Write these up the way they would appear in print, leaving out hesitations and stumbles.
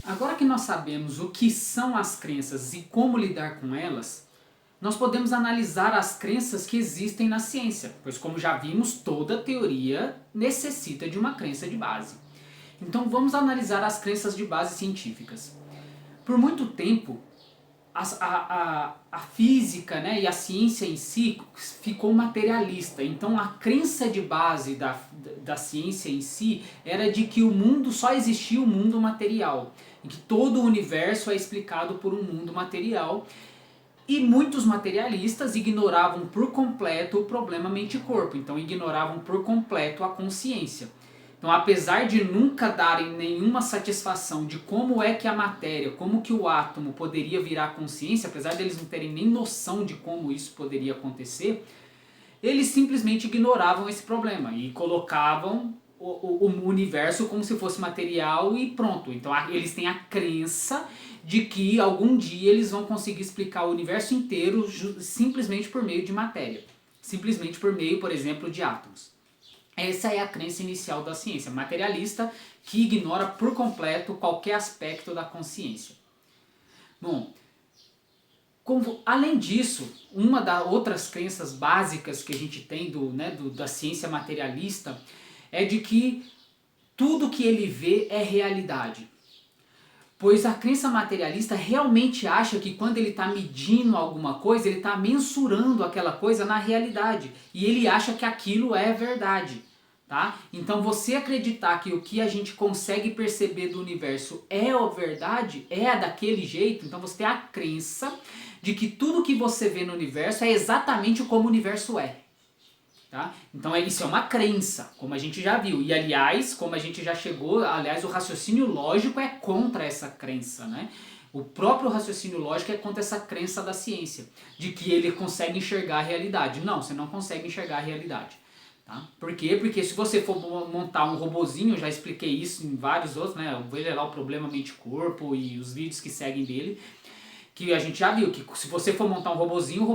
Agora que nós sabemos o que são as crenças e como lidar com elas, nós podemos analisar as crenças que existem na ciência, pois como já vimos, toda teoria necessita de uma crença de base. Então vamos analisar as crenças de base científicas. Por muito tempo, a física, né, e a ciência em si ficou materialista. Então a crença de base da ciência em si era de que o mundo só existia o mundo material. E que todo o universo é explicado por um mundo material. E muitos materialistas ignoravam por completo o problema mente-corpo. Então ignoravam por completo a consciência. Então, apesar de nunca darem nenhuma satisfação de como é que a matéria, como que o átomo poderia virar consciência, apesar deles não terem nem noção de como isso poderia acontecer, eles simplesmente ignoravam esse problema e colocavam o universo como se fosse material e pronto. Então eles têm a crença de que algum dia eles vão conseguir explicar o universo inteiro simplesmente por meio de matéria. Simplesmente por meio, por exemplo, de átomos. Essa é a crença inicial da ciência materialista, que ignora por completo qualquer aspecto da consciência. Bom, além disso, uma das outras crenças básicas que a gente tem da ciência materialista é de que tudo que ele vê é realidade. Pois a crença materialista realmente acha que quando ele está medindo alguma coisa, ele está mensurando aquela coisa na realidade. E ele acha que aquilo é verdade. Tá? Então você acreditar que o que a gente consegue perceber do universo é a verdade, é daquele jeito, então você tem a crença de que tudo que você vê no universo é exatamente como o universo é. Tá? Então isso é uma crença, como a gente já viu. E aliás, como a gente já chegou, o raciocínio lógico é contra essa crença, né? O próprio raciocínio lógico é contra essa crença da ciência, de que ele consegue enxergar a realidade. Não, você não consegue enxergar a realidade. Tá? Por quê? Porque se você for montar um robozinho, eu já expliquei isso em vários outros, né? Vou ler lá o problema mente-corpo e os vídeos que seguem dele, que a gente já viu que se você for montar um robozinho,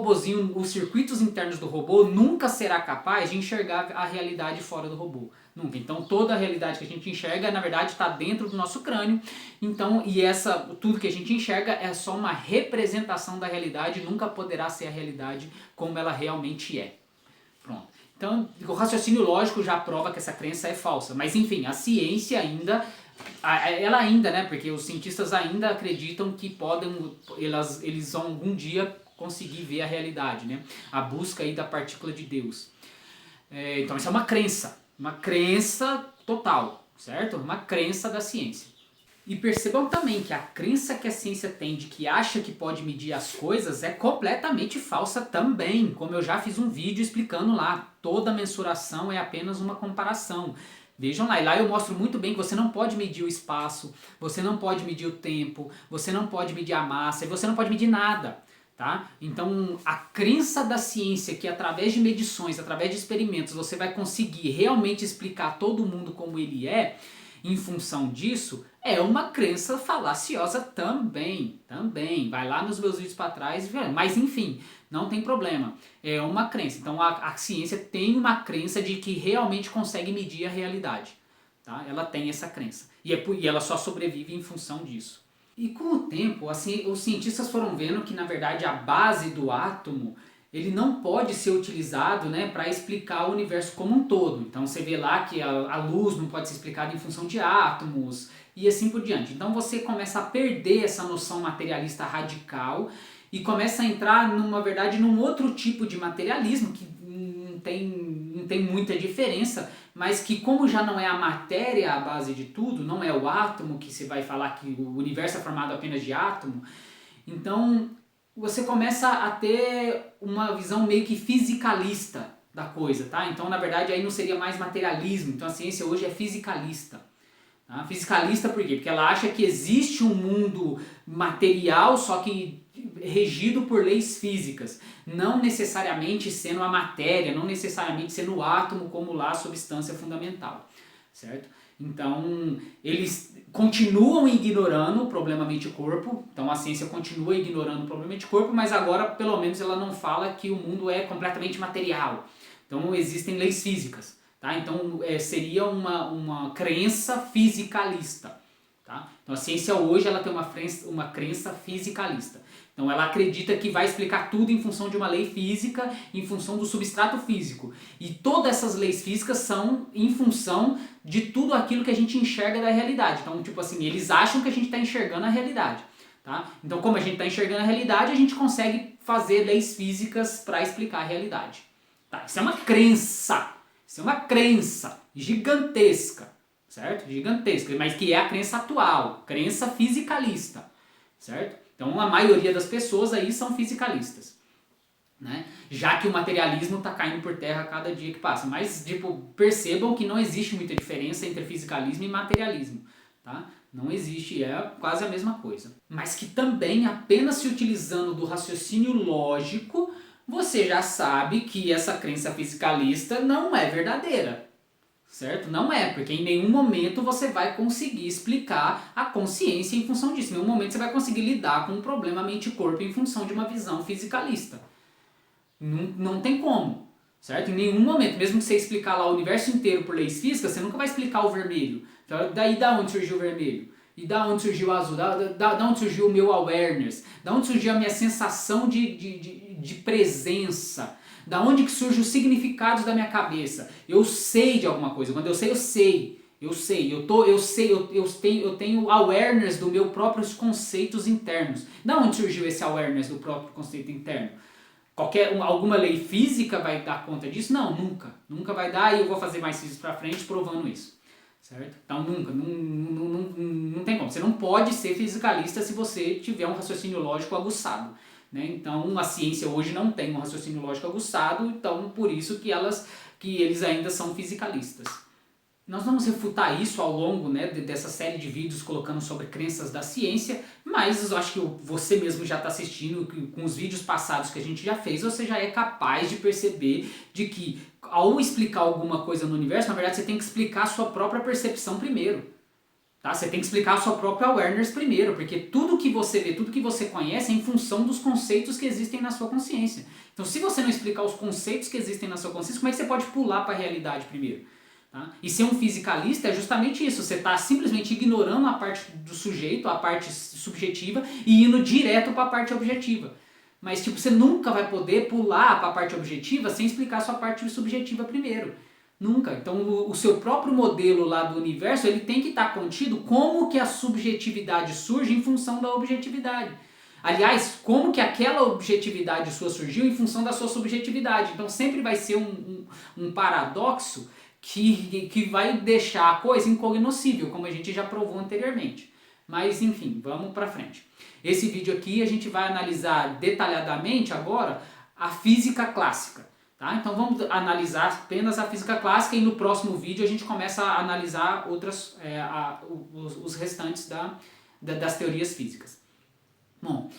os circuitos internos do robô nunca será capaz de enxergar a realidade fora do robô. Nunca. Então toda a realidade que a gente enxerga, na verdade, está dentro do nosso crânio. Então, tudo que a gente enxerga é só uma representação da realidade, nunca poderá ser a realidade como ela realmente é. Pronto. Então, o raciocínio lógico já prova que essa crença é falsa. Mas enfim, a ciência ainda, né, porque os cientistas ainda acreditam que eles vão algum dia conseguir ver a realidade, né, a busca aí da partícula de Deus. Então isso é uma crença total, certo? Uma crença da ciência. E percebam também que a crença que a ciência tem de que acha que pode medir as coisas é completamente falsa também, como eu já fiz um vídeo explicando lá, toda mensuração é apenas uma comparação. Vejam lá, e lá eu mostro muito bem que você não pode medir o espaço, você não pode medir o tempo, você não pode medir a massa, e você não pode medir nada. Tá? Então a crença da ciência que através de medições, através de experimentos, você vai conseguir realmente explicar todo mundo como ele é, em função disso, é uma crença falaciosa também. Vai lá nos meus vídeos para trás e vê. Mas enfim, não tem problema. É uma crença. Então a ciência tem uma crença de que realmente consegue medir a realidade. Tá? Ela tem essa crença. E ela só sobrevive em função disso. E com o tempo, assim, os cientistas foram vendo que na verdade a base do átomo ele não pode ser utilizado, né, para explicar o universo como um todo. Então você vê lá que a luz não pode ser explicada em função de átomos e assim por diante. Então você começa a perder essa noção materialista radical e começa a entrar num outro tipo de materialismo que não tem muita diferença, mas que como já não é a matéria a base de tudo, não é o átomo que você vai falar que o universo é formado apenas de átomo, então você começa a ter uma visão meio que fisicalista da coisa, tá? Então, na verdade, aí não seria mais materialismo. Então, a ciência hoje é fisicalista. Tá? Fisicalista por quê? Porque ela acha que existe um mundo material, só que regido por leis físicas. Não necessariamente sendo a matéria, não necessariamente sendo o átomo como lá a substância fundamental. Certo? Então, eles continuam ignorando o problema mente-corpo, então a ciência continua ignorando o problema mente-corpo, mas agora pelo menos ela não fala que o mundo é completamente material. Então existem leis físicas. Tá? Então seria uma crença fisicalista. Tá? Então a ciência hoje ela tem uma crença fisicalista. Então ela acredita que vai explicar tudo em função de uma lei física, em função do substrato físico. E todas essas leis físicas são em função de tudo aquilo que a gente enxerga da realidade. Então, tipo assim, eles acham que a gente está enxergando a realidade. Tá? Então, como a gente está enxergando a realidade, a gente consegue fazer leis físicas para explicar a realidade. Tá? Isso é uma crença. Isso é uma crença gigantesca. Certo? Gigantesca. Mas que é a crença atual. Crença fisicalista. Certo? Então a maioria das pessoas aí são fisicalistas, né? Já que o materialismo está caindo por terra a cada dia que passa. Mas tipo, percebam que não existe muita diferença entre fisicalismo e materialismo. Tá? Não existe, é quase a mesma coisa. Mas que também apenas se utilizando do raciocínio lógico, você já sabe que essa crença fisicalista não é verdadeira. Certo? Não é, porque em nenhum momento você vai conseguir explicar a consciência em função disso. Em nenhum momento você vai conseguir lidar com um problema mente-corpo em função de uma visão fisicalista. Não tem como. Certo? Em nenhum momento, mesmo que você explicar lá o universo inteiro por leis físicas, você nunca vai explicar o vermelho. Então, daí da onde surgiu o vermelho? E da onde surgiu o azul? Da onde surgiu o meu awareness? Da onde surgiu a minha sensação de presença? Da onde que surgem os significados da minha cabeça? Eu sei de alguma coisa. Quando eu sei, eu sei. Eu tenho awareness do meu próprios conceitos internos. Da onde surgiu esse awareness do próprio conceito interno? Alguma lei física vai dar conta disso? Não, nunca. Nunca vai dar e eu vou fazer mais vídeos pra frente provando isso. Certo? Então nunca, não tem como. Você não pode ser fisicalista se você tiver um raciocínio lógico aguçado. Né? Então a ciência hoje não tem um raciocínio lógico aguçado, então por isso que eles ainda são fisicalistas. Nós vamos refutar isso ao longo, né, dessa série de vídeos colocando sobre crenças da ciência, mas eu acho que você mesmo já está assistindo, com os vídeos passados que a gente já fez, você já é capaz de perceber de que ao explicar alguma coisa no universo, na verdade você tem que explicar a sua própria percepção primeiro. Tá? Você tem que explicar a sua própria awareness primeiro, porque tudo que você vê, tudo que você conhece é em função dos conceitos que existem na sua consciência. Então se você não explicar os conceitos que existem na sua consciência, como é que você pode pular para a realidade primeiro? Tá? E ser um fisicalista é justamente isso, você está simplesmente ignorando a parte do sujeito, a parte subjetiva, e indo direto para a parte objetiva. Mas tipo, você nunca vai poder pular para a parte objetiva sem explicar a sua parte subjetiva primeiro. Nunca. Então o seu próprio modelo lá do universo, ele tem que estar contido como que a subjetividade surge em função da objetividade. Aliás, como que aquela objetividade sua surgiu em função da sua subjetividade. Então sempre vai ser um paradoxo que vai deixar a coisa incognoscível, como a gente já provou anteriormente. Mas enfim, vamos para frente. Esse vídeo aqui a gente vai analisar detalhadamente agora a física clássica. Tá? Então vamos analisar apenas a física clássica e no próximo vídeo a gente começa a analisar os restantes das teorias físicas. Bom,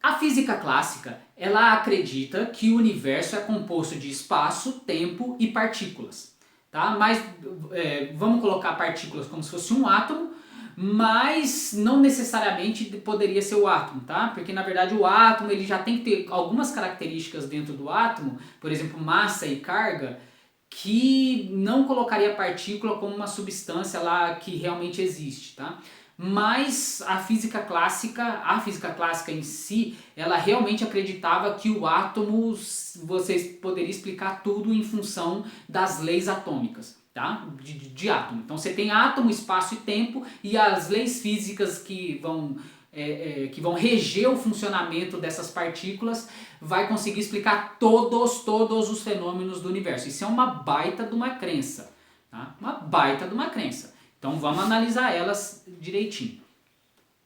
a física clássica ela acredita que o universo é composto de espaço, tempo e partículas. Tá? Mas vamos colocar partículas como se fosse um átomo, mas não necessariamente poderia ser o átomo, tá? Porque na verdade o átomo ele já tem que ter algumas características dentro do átomo, por exemplo, massa e carga, que não colocaria a partícula como uma substância lá que realmente existe, tá? Mas a física clássica em si, ela realmente acreditava que o átomo, vocês poderiam explicar tudo em função das leis atômicas. Tá? De átomo. Então você tem átomo, espaço e tempo e as leis físicas que vão reger o funcionamento dessas partículas vai conseguir explicar todos os fenômenos do universo. Isso é uma baita de uma crença. Tá? Uma baita de uma crença. Então vamos analisar elas direitinho.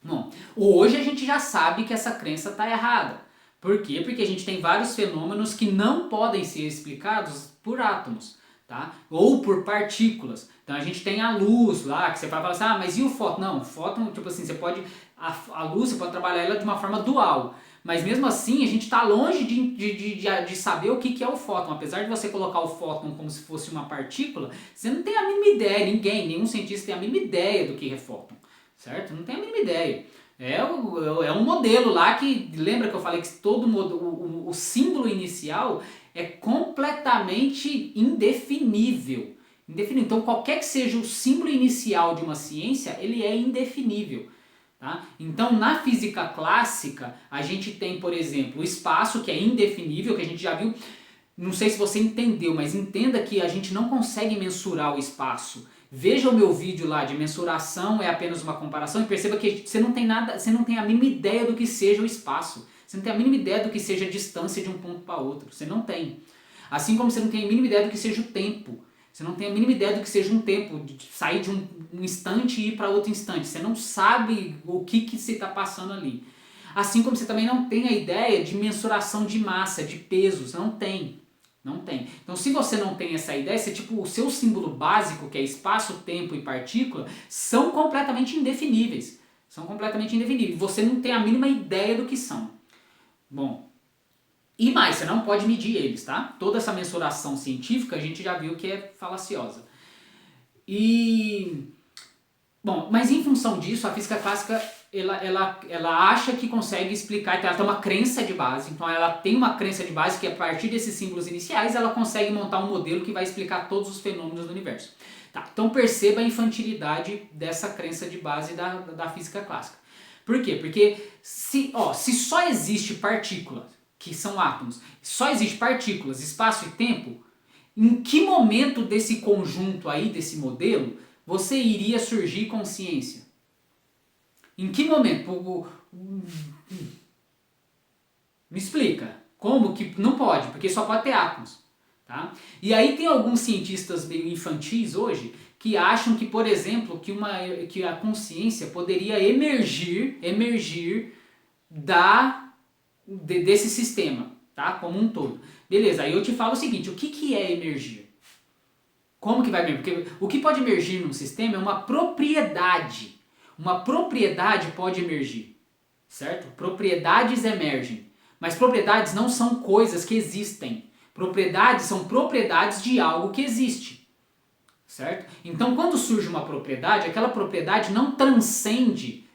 Bom, hoje a gente já sabe que essa crença está errada. Por quê? Porque a gente tem vários fenômenos que não podem ser explicados por átomos. Tá? Ou por partículas. Então a gente tem a luz lá, que você vai falar assim, mas e o fóton? Não, o fóton, tipo assim, você pode, a luz você pode trabalhar ela de uma forma dual. Mas mesmo assim a gente está longe de saber o que é o fóton. Apesar de você colocar o fóton como se fosse uma partícula, você não tem a mínima ideia, nenhum cientista tem a mínima ideia do que é fóton. Certo? Não tem a mínima ideia. É um modelo lá que, lembra que eu falei que todo o símbolo inicial é completamente indefinível. Indefinido. Então, qualquer que seja o símbolo inicial de uma ciência, ele é indefinível. Tá? Então, na física clássica, a gente tem, por exemplo, o espaço, que é indefinível, que a gente já viu. Não sei se você entendeu, mas entenda que a gente não consegue mensurar o espaço. Veja o meu vídeo lá de mensuração, é apenas uma comparação, e perceba que você não tem nada, você não tem a mínima ideia do que seja o espaço. Você não tem a mínima ideia do que seja a distância de um ponto para outro. Você não tem. Assim como você não tem a mínima ideia do que seja o tempo. Você não tem a mínima ideia do que seja um tempo, de sair de um instante e ir para outro instante. Você não sabe o que se está passando ali. Assim como você também não tem a ideia de mensuração de massa, de peso. Você não tem. Não tem. Então, se você não tem essa ideia, você, tipo, o seu símbolo básico, que é espaço, tempo e partícula, são completamente indefiníveis. São completamente indefiníveis. Você não tem a mínima ideia do que são. Bom, e mais, você não pode medir eles, tá? Toda essa mensuração científica a gente já viu que é falaciosa. Bom, mas em função disso, a física clássica ela acha que consegue explicar, então ela tem uma crença de base, então ela tem uma crença de base que a partir desses símbolos iniciais ela consegue montar um modelo que vai explicar todos os fenômenos do universo. Tá, então perceba a infantilidade dessa crença de base da física clássica. Por quê? Porque se só existe partículas, que são átomos, só existe partículas, espaço e tempo, em que momento desse conjunto aí, desse modelo, você iria surgir consciência? Em que momento? Me explica. Como que não pode? Porque só pode ter átomos. Tá? E aí tem alguns cientistas meio infantis hoje que acham que, por exemplo, que a consciência poderia emergir desse sistema, tá? Como um todo. Beleza, aí eu te falo o seguinte, o que é emergir? Como que vai emergir? Porque o que pode emergir num sistema é uma propriedade. Uma propriedade pode emergir, certo? Propriedades emergem, mas propriedades não são coisas que existem. Propriedades são propriedades de algo que existe, certo? Então, quando surge uma propriedade, aquela propriedade não transcende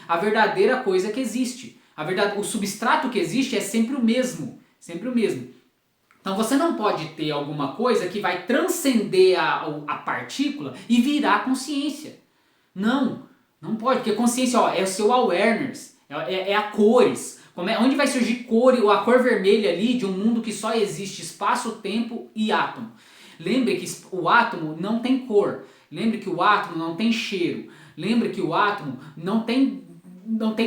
a verdadeira coisa que existe. O substrato que existe é sempre o mesmo, sempre o mesmo. Então você não pode ter alguma coisa que vai transcender a partícula e virar consciência. Não pode, porque consciência é o seu awareness, é a cores. Onde vai surgir a cor vermelha ali de um mundo que só existe espaço, tempo e átomo? Lembre que o átomo não tem cor, lembre que o átomo não tem cheiro, lembre que o átomo não tem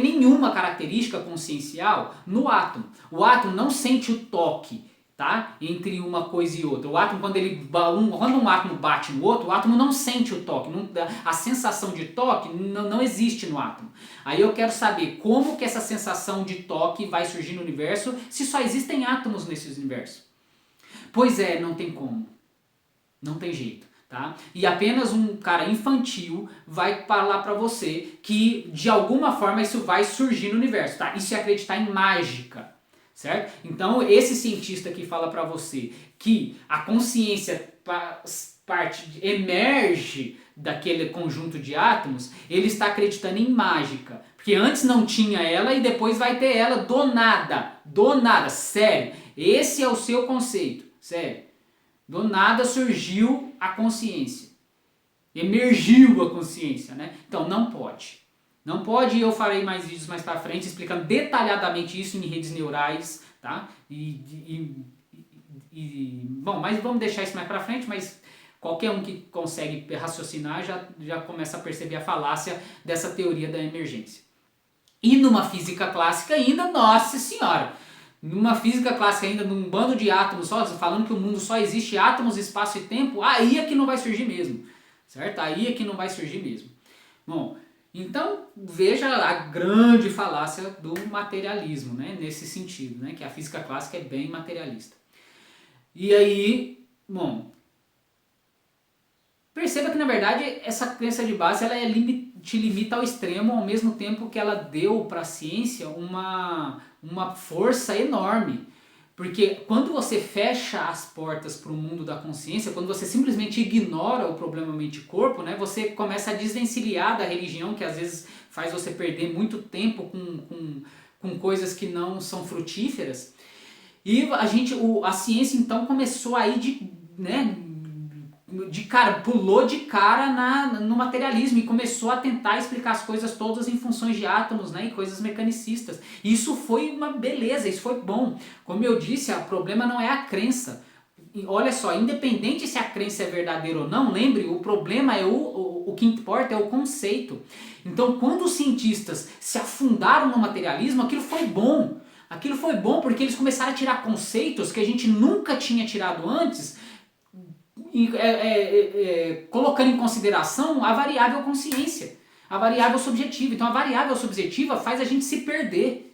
nenhuma característica consciencial no átomo. O átomo não sente o toque, tá? Entre uma coisa e outra. O átomo, quando um átomo bate no outro, o átomo não sente o toque. A sensação de toque não existe no átomo. Aí eu quero saber como que essa sensação de toque vai surgir no universo se só existem átomos nesse universo. Pois é, não tem como. Não tem jeito. Tá? E apenas um cara infantil vai falar para você que de alguma forma isso vai surgir no universo. Tá? Isso é acreditar em mágica. Certo? Então esse cientista que fala para você que a consciência emerge daquele conjunto de átomos, ele está acreditando em mágica. Porque antes não tinha ela e depois vai ter ela do nada, sério. Esse é o seu conceito, sério. Do nada surgiu a consciência. Emergiu a consciência, né? Então não pode. Não pode, e eu farei mais vídeos mais pra frente explicando detalhadamente isso em redes neurais, tá? Bom, mas vamos deixar isso mais pra frente, mas qualquer um que consegue raciocinar já começa a perceber a falácia dessa teoria da emergência. E numa física clássica ainda, nossa senhora! Numa física clássica ainda, num bando de átomos só, falando que o mundo só existe átomos, espaço e tempo, aí é que não vai surgir mesmo, certo? Aí é que não vai surgir mesmo. Bom, então veja a grande falácia do materialismo, né? Nesse sentido, né? Que a física clássica é bem materialista. E aí, bom, perceba que na verdade essa crença de base ela te limita ao extremo, ao mesmo tempo que ela deu para a ciência uma força enorme. Porque quando você fecha as portas para o mundo da consciência, quando você simplesmente ignora o problema mente-corpo, né, você começa a desvencilhar da religião, que às vezes faz você perder muito tempo com coisas que não são frutíferas. E a ciência então começou a ir pulou de cara no materialismo e começou a tentar explicar as coisas todas em funções de átomos, né, e coisas mecanicistas. Isso foi uma beleza, isso foi bom. Como eu disse, o problema não é a crença. E olha só, independente se a crença é verdadeira ou não, lembre, o problema é o que importa é o conceito. Então, quando os cientistas se afundaram no materialismo, aquilo foi bom. Aquilo foi bom porque eles começaram a tirar conceitos que a gente nunca tinha tirado antes, colocando em consideração a variável consciência, a variável subjetiva. Então a variável subjetiva faz a gente se perder.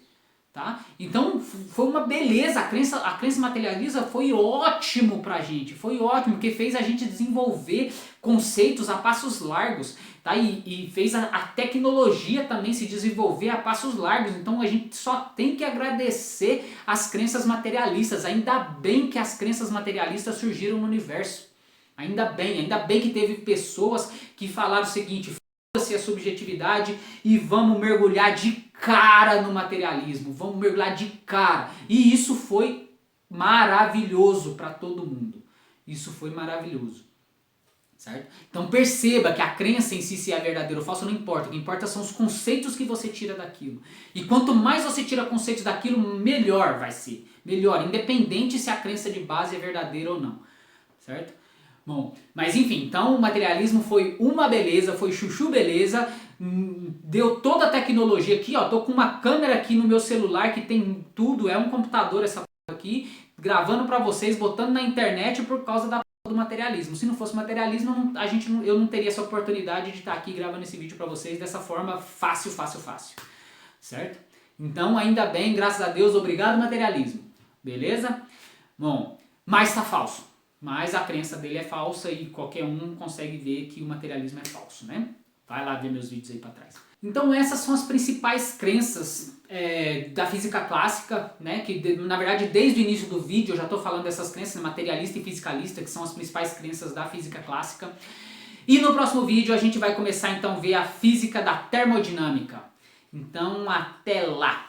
Tá? Então foi uma beleza, a crença materialista foi ótimo pra gente, foi ótimo, porque fez a gente desenvolver conceitos a passos largos, tá? E fez a tecnologia também se desenvolver a passos largos. Então a gente só tem que agradecer as crenças materialistas. Ainda bem que as crenças materialistas surgiram no universo, ainda bem que teve pessoas que falaram o seguinte: foda-se a subjetividade e vamos mergulhar de cara no materialismo, vamos mergulhar de cara. E isso foi maravilhoso para todo mundo. Isso foi maravilhoso. Certo? Então perceba que a crença em si, se é verdadeira ou falsa, não importa. O que importa são os conceitos que você tira daquilo. E quanto mais você tira conceitos daquilo, melhor vai ser. Melhor, independente se a crença de base é verdadeira ou não. Certo? Bom, mas enfim, então o materialismo foi uma beleza, foi chuchu beleza, deu toda a tecnologia aqui, ó, tô com uma câmera aqui no meu celular que tem tudo, é um computador essa porra aqui, gravando pra vocês, botando na internet por causa do materialismo. Se não fosse materialismo, eu não teria essa oportunidade de estar aqui gravando esse vídeo pra vocês dessa forma fácil, certo? Então ainda bem, graças a Deus, obrigado materialismo, beleza? Bom, mas tá falso. Mas a crença dele é falsa e qualquer um consegue ver que o materialismo é falso, né? Vai lá ver meus vídeos aí pra trás. Então essas são as principais crenças da física clássica, né? Que na verdade desde o início do vídeo eu já estou falando dessas crenças, materialista e fisicalista, que são as principais crenças da física clássica. E no próximo vídeo a gente vai começar então a ver a física da termodinâmica. Então até lá!